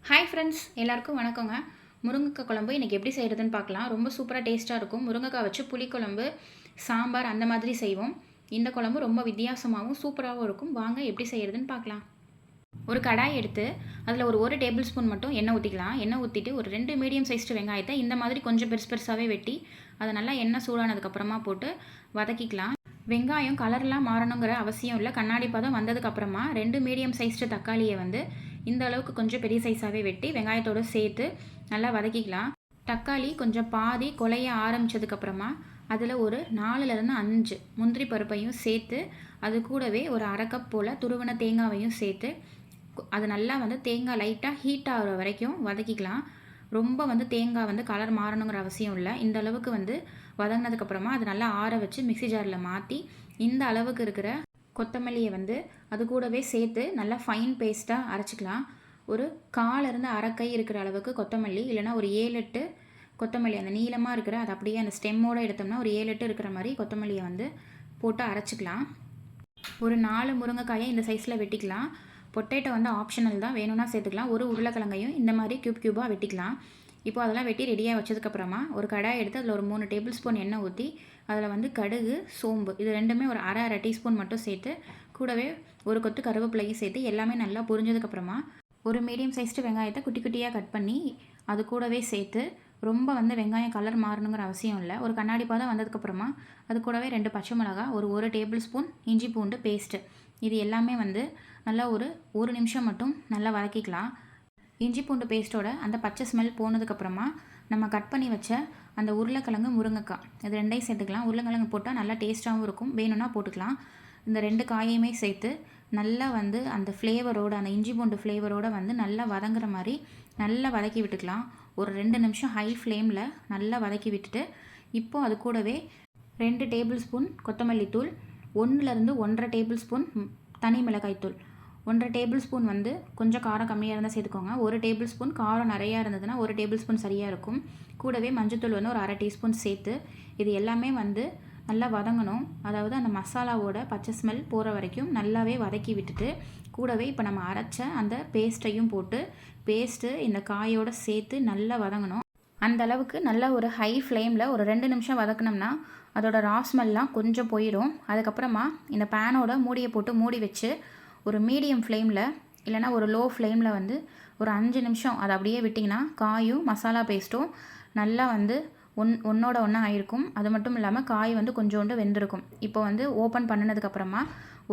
Hi friends, எல்லாருக்கும் வணக்கங்க. முருங்கைக்காய் குழம்பு இன்றைக்கி எப்படி செய்கிறதுன்னு பார்க்கலாம். ரொம்ப சூப்பராக டேஸ்ட்டாக இருக்கும். முருங்கைக்காய் வச்சு புளிக்குழம்பு, சாம்பார் அந்த மாதிரி செய்வோம். இந்த குழம்பு ரொம்ப வித்தியாசமாகவும் சூப்பராகவும் இருக்கும். வாங்க எப்படி செய்கிறதுன்னு பார்க்கலாம். ஒரு கடாய் எடுத்து அதில் ஒரு டேபிள் ஸ்பூன் மட்டும் எண்ணெய் ஊற்றிக்கலாம். எண்ணெய் ஊற்றிட்டு ஒரு 2 மீடியம் சைஸ்டு வெங்காயத்தை இந்த மாதிரி கொஞ்சம் பெருசாகவே வெட்டி அதை நல்லா எண்ணெய் சூடானதுக்கப்புறமா போட்டு வதக்கிக்கலாம். வெங்காயம் கலர்லாம் மாறணுங்கிற அவசியம் இல்லை. கண்ணாடி பதம் வந்ததுக்கப்புறமா 2 மீடியம் சைஸ்டு தக்காளியை இந்த அளவுக்கு கொஞ்சம் பெரிய சைஸாகவே வெட்டி வெங்காயத்தோடு சேர்த்து நல்லா வதக்கிக்கலாம். தக்காளி கொஞ்சம் பாதி குலைய ஆரம்பித்ததுக்கப்புறமா அதில் ஒரு 4லேருந்து 5 முந்திரி பருப்பையும் சேர்த்து அது கூடவே ஒரு 1/2 கப் போல் துருவின தேங்காவையும் சேர்த்து அது நல்லா தேங்காய் லைட்டாக ஹீட் ஆகிற வரைக்கும் வதக்கிக்கலாம். ரொம்ப தேங்காய் கலர் மாறணுங்கிற அவசியம் இல்லை. இந்த அளவுக்கு வதங்கினதுக்கப்புறமா அது நல்லா ஆற வச்சு மிக்ஸி ஜாரில் மாற்றி இந்த அளவுக்கு இருக்கிற கொத்தமல்லியை அது கூடவே சேர்த்து நல்லா ஃபைன் பேஸ்ட்டாக அரைச்சிக்கலாம். ஒரு 1/4லேருந்து 1/2 கை இருக்கிற அளவுக்கு கொத்தமல்லி, இல்லைனா ஒரு 7-8 கொத்தமல்லி அந்த நீளமாக இருக்கிற அது அப்படியே அந்த ஸ்டெம்மோடு எடுத்தோம்னா ஒரு 7-8 இருக்கிற மாதிரி கொத்தமல்லியை போட்டு அரைச்சிக்கலாம். ஒரு 4 முருங்கைக்காயை இந்த சைஸில் வெட்டிக்கலாம். பொட்டேட்டோ ஆப்ஷனல் தான், வேணும்னா சேர்த்துக்கலாம். ஒரு உருளைக்கிழங்கையும் இந்த மாதிரி க்யூபாக வெட்டிக்கலாம். இப்போ அதெல்லாம் வெட்டி ரெடியாக வச்சதுக்கப்புறமா ஒரு கடாய் எடுத்து அதில் ஒரு 3 டேபிள் ஸ்பூன் எண்ணெய் ஊற்றி அதில் கடுகு, சோம்பு இது ரெண்டுமே ஒரு அரை டீஸ்பூன் மட்டும் சேர்த்து கூடவே ஒரு கொத்து கருவேப்பிலையும் சேர்த்து எல்லாமே நல்லா பொரிஞ்சதுக்கப்புறமா ஒரு மீடியம் சைஸ்டு வெங்காயத்தை குட்டி குட்டியாக கட் பண்ணி அது கூடவே சேர்த்து ரொம்ப வெங்காயம் கலர் மாறணுங்கிற அவசியம் இல்லை. ஒரு கண்ணாடி பாதம் வந்ததுக்கப்புறமா அது கூடவே 2 பச்சை மிளகாய், ஒரு டேபிள் ஸ்பூன் இஞ்சி பூண்டு பேஸ்ட்டு இது எல்லாமே நல்லா ஒரு நிமிஷம் மட்டும் நல்லா வதக்கிக்கலாம். இஞ்சி பூண்டு பேஸ்ட்டோட அந்த பச்சை ஸ்மெல் போனதுக்கப்புறமா நம்ம கட் பண்ணி வச்ச அந்த உருளைக்கிழங்கு, முருங்கைக்காய் இது ரெண்டையும் சேர்த்துக்கலாம். உருளைக்கிழங்கு போட்டால் நல்லா டேஸ்ட்டாகவும் இருக்கும், வேணும்னா போட்டுக்கலாம். இந்த 2 காயையுமே சேர்த்து நல்லா அந்த ஃப்ளேவரோடு அந்த இஞ்சி பூண்டு ஃப்ளேவரோடு நல்லா வதங்குற மாதிரி நல்லா வதக்கி விட்டுக்கலாம். ஒரு 2 நிமிஷம் ஹை ஃப்ளேமில் நல்லா வதக்கி விட்டுட்டு இப்போது அது கூடவே 2 டேபிள் ஸ்பூன் கொத்தமல்லி தூள், 1லேருந்து 1.5 டேபிள் ஸ்பூன் தனி மிளகாய் தூள், 1.5 டேபிள் ஸ்பூன் கொஞ்சம் காரம் கம்மியாக இருந்தால் சேர்த்துக்கோங்க. 1 டேபிள் ஸ்பூன் காரம் நிறையா இருந்ததுன்னா 1 டேபிள் ஸ்பூன் சரியாக இருக்கும். கூடவே மஞ்சத்தூள் ஒரு 1/2 டீஸ்பூன் சேர்த்து இது எல்லாமே நல்லா வதங்கணும். அதாவது அந்த மசாலாவோட பச்சை ஸ்மெல் போகிற வரைக்கும் நல்லாவே வதக்கி விட்டுட்டு கூடவே இப்போ நம்ம அரைச்ச அந்த பேஸ்ட்டையும் போட்டு பேஸ்ட்டு இந்த காயோடு சேர்த்து நல்லா வதங்கணும். அந்த அளவுக்கு நல்லா ஒரு ஹை ஃப்ளேமில் ஒரு 2 நிமிஷம் வதக்கினோம்னா அதோட ரா ஸ்மெல்லாம் கொஞ்சம் போயிடும். அதுக்கப்புறமா இந்த பேனோட மூடியை போட்டு மூடி வச்சு ஒரு மீடியம் ஃப்ளேமில் இல்லைனா ஒரு லோ ஃப்ளேமில் ஒரு 5 நிமிஷம் அதை அப்படியே விட்டிங்கன்னா காயும் மசாலா பேஸ்ட்டும் நல்லா ஒன்றோட ஒன்றா ஆகிருக்கும். அது மட்டும் இல்லாமல் காய் கொஞ்சோண்டு வெந்திருக்கும். இப்போ ஓப்பன் பண்ணினதுக்கப்புறமா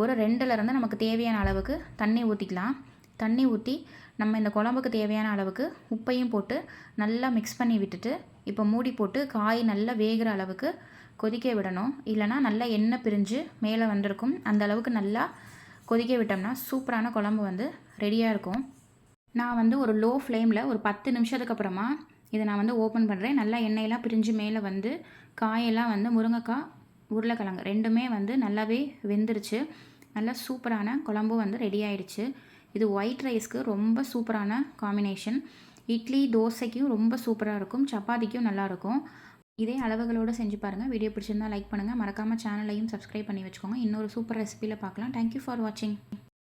ஒரு 2லேருந்து நமக்கு தேவையான அளவுக்கு தண்ணி ஊற்றிக்கலாம். தண்ணி ஊற்றி நம்ம இந்த குழம்புக்கு தேவையான அளவுக்கு உப்பையும் போட்டு நல்லா மிக்ஸ் பண்ணி விட்டுட்டு இப்போ மூடி போட்டு காய் நல்லா வேகிற அளவுக்கு கொதிக்க விடணும். இல்லைனா நல்லா எண்ணெய் பிரிஞ்சு மேலே வந்திருக்கும். அந்த அளவுக்கு நல்லா கொதிக்க விட்டோம்னா சூப்பரான குழம்பு ரெடியாக இருக்கும். நான் ஒரு லோ ஃப்ளேமில் ஒரு 10 நிமிஷத்துக்கு அப்புறமா இதை நான் ஓப்பன் பண்ணுறேன். நல்லா எண்ணெயெல்லாம் பிரிஞ்சு மேலே காயெல்லாம் முருங்கைக்காய், உருளைக்கிழங்கு ரெண்டுமே நல்லாவே வெந்துருச்சு. நல்லா சூப்பரான குழம்பு ரெடி ஆயிடுச்சு. இது ஒயிட் ரைஸ்க்கு ரொம்ப சூப்பரான காம்பினேஷன். இட்லி, தோசைக்கும் ரொம்ப சூப்பராக இருக்கும், சப்பாத்திக்கும் நல்லாயிருக்கும். இதே அளவுகளோடு செஞ்சு பாருங்கள். வீடியோ பிடிச்சிருந்தால் லைக் பண்ணுங்கள். மறக்காமல் சேனலையும் சப்ஸ்கிரைப் பண்ணி வச்சுக்கோங்க. இன்னொரு சூப்பர் ரெசிபியில் பார்க்கலாம். தேங்க்யூ ஃபார் வாட்சிங்.